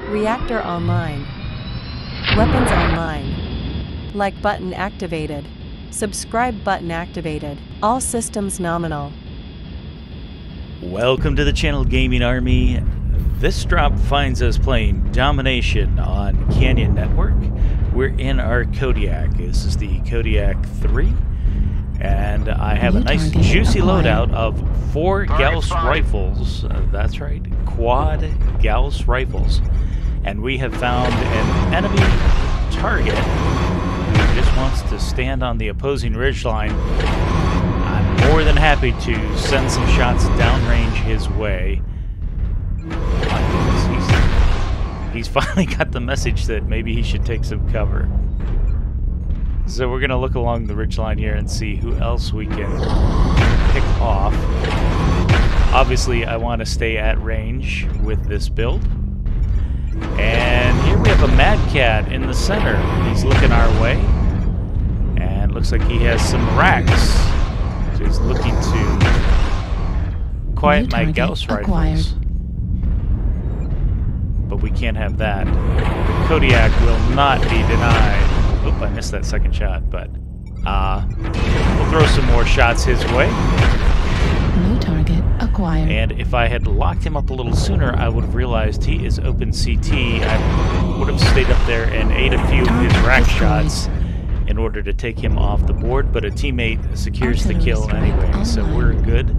Reactor online. Weapons online. Like button activated. Subscribe button activated. All systems nominal. Welcome to the channel, Gaming Army. This drop finds us playing Domination on Canyon Network. We're in our Kodiak. This is the Kodiak 3. And I have a nice juicy loadout of 4 Gauss rifles. That's right, Quad Gauss rifles. And we have found an enemy target who just wants to stand on the opposing ridgeline. I'm more than happy to send some shots downrange his way. My goodness, he's finally got the message that maybe he should take some cover. So we're going to look along the ridgeline here and see who else we can pick off. Obviously, I want to stay at range with this build. And here we have a Mad Cat in the center. He's looking our way. And looks like he has some racks. So he's looking to quiet my Gauss rifles. But we can't have that. The Kodiak will not be denied. Oop, I missed that second shot, but we'll throw some more shots his way. New target acquired. And if I had locked him up a little sooner, I would have realized he is open CT. I would have stayed up there and ate a few of his rack shots in order to take him off the board, but a teammate secures the kill anyway, so we're good.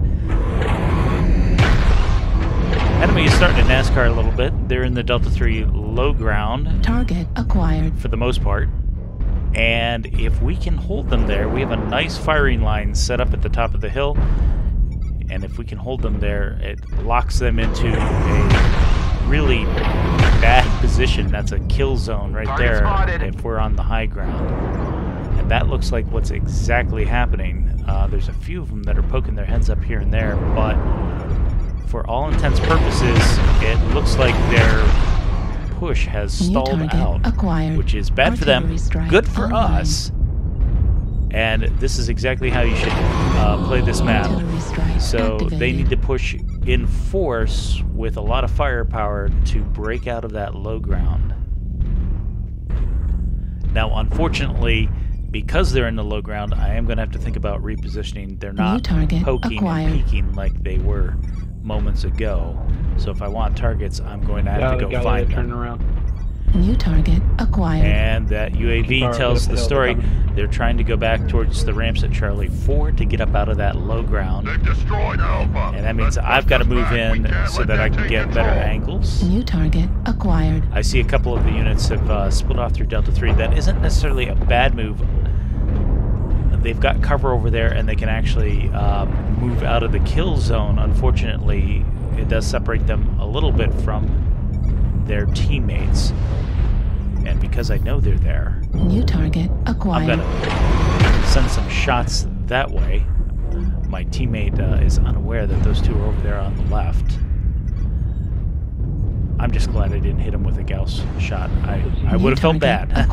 Enemy is starting to NASCAR a little bit. They're in the Delta 3 low ground. Target acquired. For the most part. And if we can hold them there, we have a nice firing line set up at the top of the hill. And if we can hold them there, it locks them into a really bad position. That's a kill zone right there if we're on the high ground. And that looks like what's exactly happening. There's a few of them that are poking their heads up here and there, but for all intents and purposes, it looks like their push has stalled out, which is bad for them, good for us. And this is exactly how you should play this map. So they need to push in force with a lot of firepower to break out of that low ground. Now, unfortunately, because they're in the low ground, I am going to have to think about repositioning. They're not poking and peeking like they were moments ago. So if I want targets, I'm going to have to go find them. New target acquired. And that UAV tells the story. They're trying to go back towards the ramps at Charlie 4 to get up out of that low ground. And that means I've got to move in so that I can get better angles. New target acquired. I see a couple of the units have split off through Delta 3. That isn't necessarily a bad move. They've got cover over there and they can actually move out of the kill zone. Unfortunately, it does separate them a little bit from their teammates. And because I know they're there, new target acquired. I'm gonna send some shots that way. My teammate is unaware that those two are over there on the left. I'm just glad I didn't hit him with a Gauss shot. I would have felt bad. The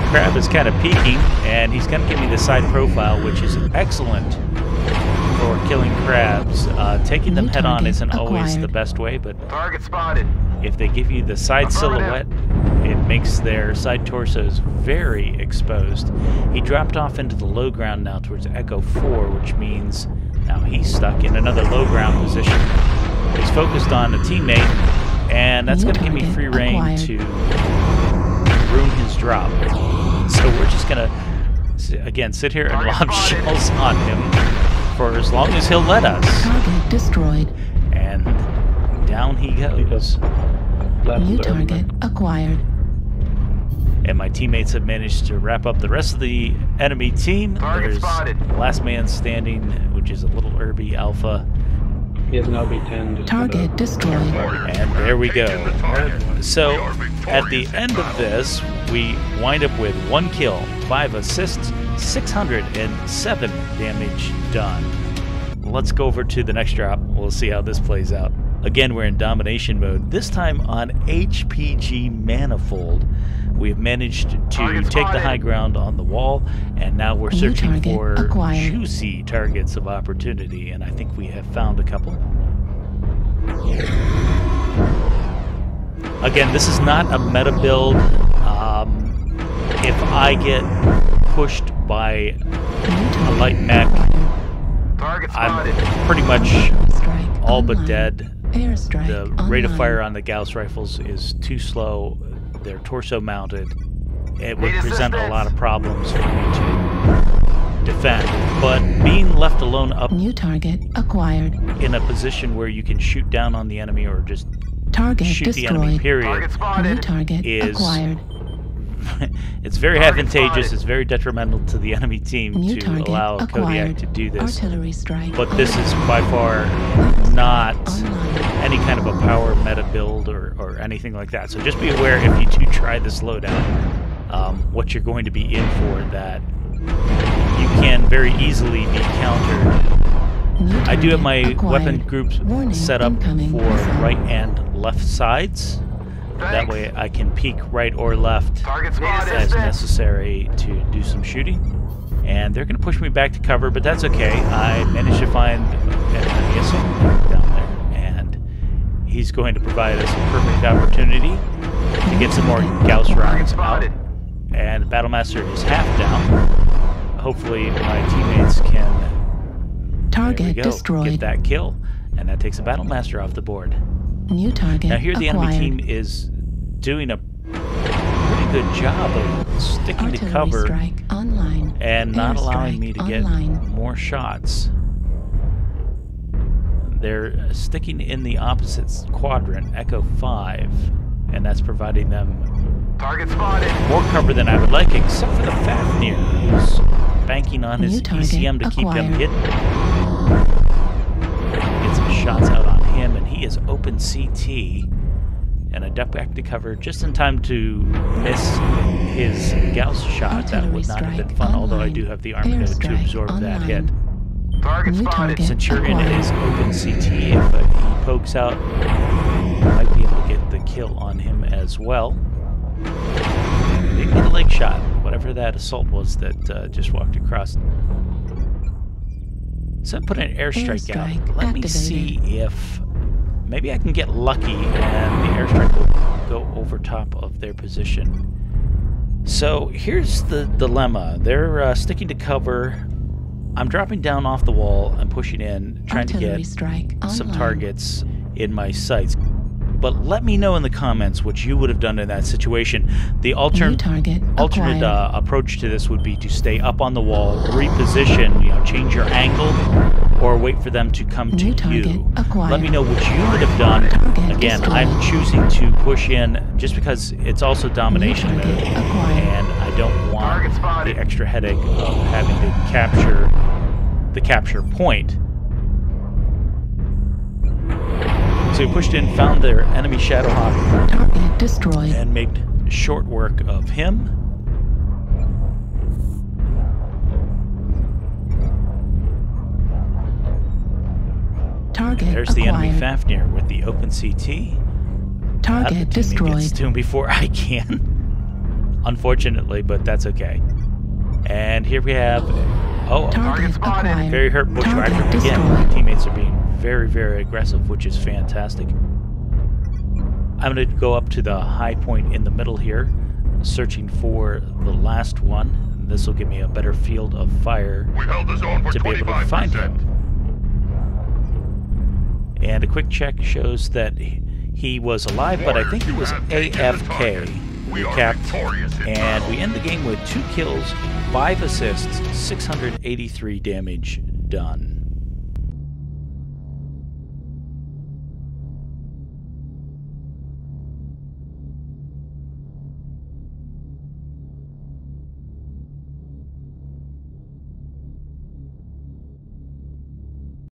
crab is kind of peeking, and he's going to give me the side profile, which is excellent for killing crabs. Taking them head on isn't always the best way, but target spotted. If they give you the side silhouette, it makes their side torsos very exposed. He dropped off into the low ground now towards Echo 4, which means now he's stuck in another low ground position. He's focused on a teammate, and that's going to give me free reign to ruin his drop. So we're just going to, again, sit here and lob shells on him for as long as he'll let us. Target destroyed. And down he goes. New target acquired. And my teammates have managed to wrap up the rest of the enemy team. There's last man standing, which is a little Irby Alpha. He has an LB-10. Target destroyed. And there we go. So, at the end of this, we wind up with 1 kill, 5 assists, 607 damage done. Let's go over to the next drop. We'll see how this plays out. Again, we're in domination mode, this time on HPG Manifold. We have managed to take the high ground on the wall, and now we're searching for juicy targets of opportunity, and I think we have found a couple. Again, this is not a meta build. If I get pushed by a light mech, I'm pretty much all but dead. The rate of fire on the Gauss rifles is too slow. They're torso mounted. It would present a lot of problems for me to defend. But being left alone up New target acquired. in a position where you can shoot down on the enemy or just Target shoot the enemy, destroyed. period, New target is acquired. it's very advantageous. It's very detrimental to the enemy team New to target allow Kodiak acquired. to do this. Artillery strike. But this is by far not any kind of a power meta build or anything like that. So just be aware if you do try the slowdown, what you're going to be in for, that you can very easily be countered. I do have my weapon groups set up for right and left sides. That way I can peek right or left as necessary to do some shooting. And they're going to push me back to cover, but that's okay. I managed to find an enemy assault down there, and he's going to provide us a perfect opportunity to get some more Gauss rounds out. And Battlemaster is half down. Hopefully my teammates can Target destroyed. get that kill, and that takes the Battlemaster off the board. New target Now here the acquired. enemy team is doing a pretty good job of sticking to Artillery cover strike online. and not Airstrike allowing me to get online. more shots. They're sticking in the opposite quadrant, Echo 5, and that's providing them Target spotted. more cover than I would like, except for the Fafnir, who's banking on his New target ECM to keep him acquired. hidden. Get some shots out on him, and he is open CT. And I duck back to cover just in time to miss his Gauss shot. That would not have been fun, although I do have the armor to absorb that hit. Target New spotted. target. Centurion acquired. is open CT. If he pokes out, I might be able to get the kill on him as well. Maybe the leg shot, whatever that assault was that just walked across. So I put an airstrike out. Airstrike Let me activated. see if maybe I can get lucky and the airstrike will go over top of their position. So here's the dilemma. They're sticking to cover. I'm dropping down off the wall and pushing in, trying to Artillery get strike some online. targets in my sights. But let me know in the comments what you would have done in that situation. The New alternate target alternate acquired. approach to this would be to stay up on the wall, reposition, change your angle, or wait for them to come to New target you. acquired. Let me know what you would have done. Target Again, destroyed. I'm choosing to push in just because it's also domination New mode, target acquired. and I don't want Target spotted. the extra headache of having to capture the capture point. So we pushed in, found their enemy Shadowhawk, Target destroyed. and made short work of him. Target There's the enemy acquired. Fafnir with the open CT. Target The teammate destroyed. gets to him before I can. Unfortunately, but that's okay. And here we have... Oh, Target spotted. acquired. very hurt Bushwhacker. Target Again, my destroyed. teammates are being very, very aggressive, which is fantastic. I'm going to go up to the high point in the middle here, searching for the last one. This will give me a better field of fire We held the zone for to be able to find him. And a quick check shows that he was alive, but I think he was AFK. We are Recapped. victorious in And battle. we end the game with 2 kills, 5 assists, 683 damage done.